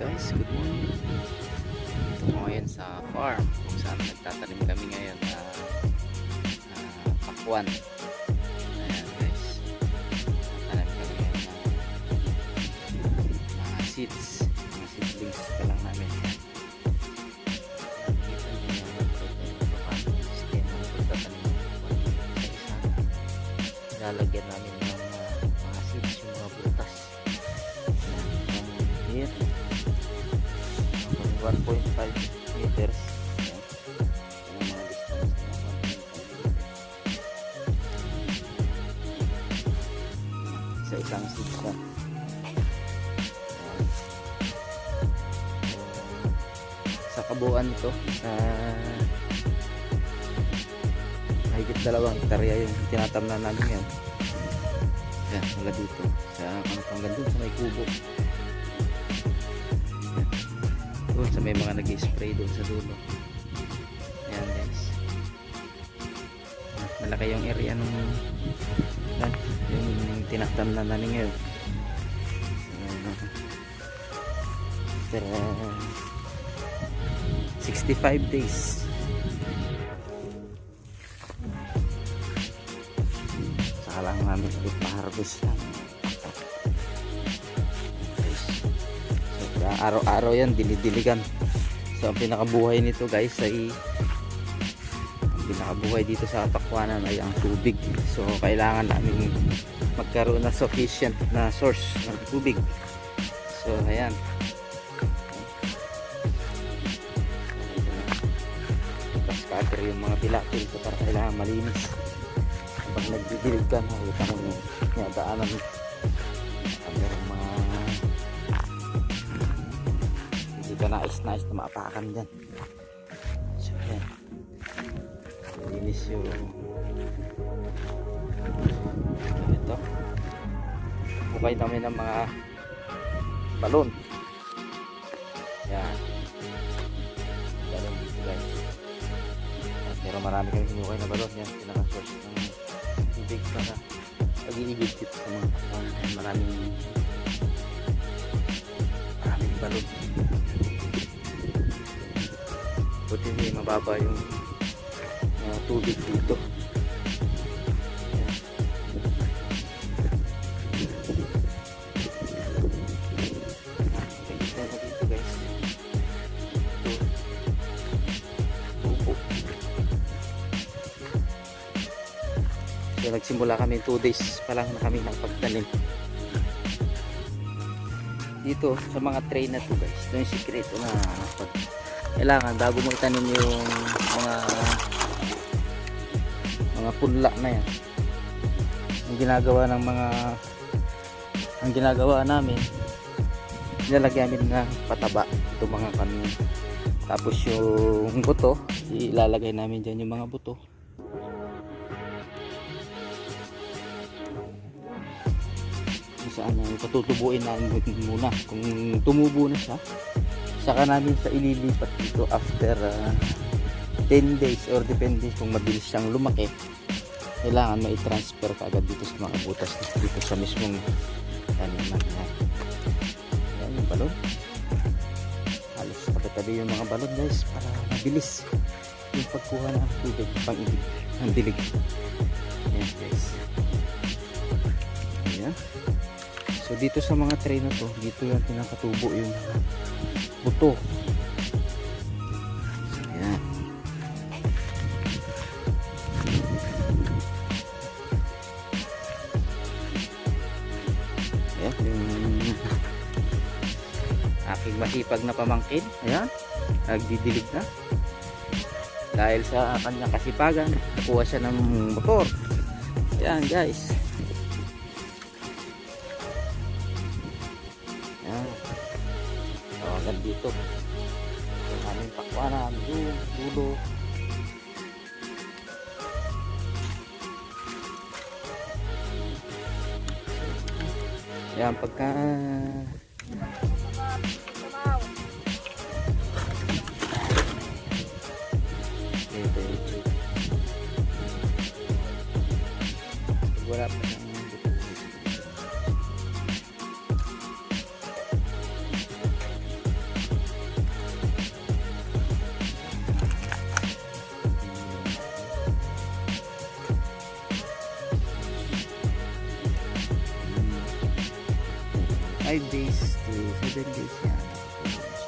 guys, good morning. Ito ko ngayon sa farm kung saan nagtatanim kami ngayon na pakwan. Ayan guys, nagtatanim kami ngayon ng mga seeds, mga seedlings pa lang namin. Nakikita nyo yung sistema ng pagtatanim ng pakwan sa isa. Lalagyan namin ng mga seeds, yung mga butas. Here 1.5 meters. Ayan, mga distance na 1.5 meters. Sa isang seed siya. Sa kabuuan nito, sa mahigit 2 hektarya yung tinatamnan namin ngayon. Ayan, wala dito sa hanggang dun sa may kubo. Doon sa may mga nag-spray doon sa dulo. Ayan guys, malaki yung area nung yung tinatamnan namin ngayon. Pero 65 days saka lang namin ulit ma-harvest yan. Araw-araw yan dinidiligan. So ang pinakabuhay nito guys ay ang pinakabuhay dito sa pakwanan ay ang tubig. So kailangan namin magkaroon ng sufficient na source ng tubig. So ayan, scatter yung mga pilapil so para kailangan malinis. Pag nagdidilig ka nakita ko yung daanan merong mga nais na maapakan dyan. So yan, linis yung ito. Bukay namin ng mga balon. Yan, balon dito guys. Pero marami kami sinukay na balon. Yan, pinaka-source ng tubig para pag-iibig dito sa mga maraming balon. Buti hindi mababa yung tubig dito. Ayan. Kita na dito guys. Upo. So nagsimula kami 2 days pa lang na kami ng pagtanim. Dito sa mga tray na to guys, ito yung sikreto na kailangan bago mo itanim yung mga punla na yan. Ang ginagawa namin nilalagyan namin ng pataba ito mga kanin. Tapos yung buto ilalagay namin dyan yung mga buto. Saan na patutubuin namin muna. Kung tumubo na siya, saka namin sa ililipat dito after 10 days or depende kung mabilis siyang lumaki. Kailangan may transfer ka agad dito sa mga butas dito sa mismong taniman. Ayan yung balon. Halos tabi-tabi yung mga balon guys para mabilis yung pagkuha ng tubig pang-ibig ng dilig. Ayan guys. Ayan. So dito sa mga tray na to, dito yung pinakatubo yung buto. Ayan. Ayan yung aking masipag na pamangkin. Ayan, nagdidilig na dahil sa kanyang kasipagan. Nakuha siya ng motor. Ayan guys. Agad dito yung aming pakwanan dulo. Yan pagka wala pa 5 days to 7 days yan.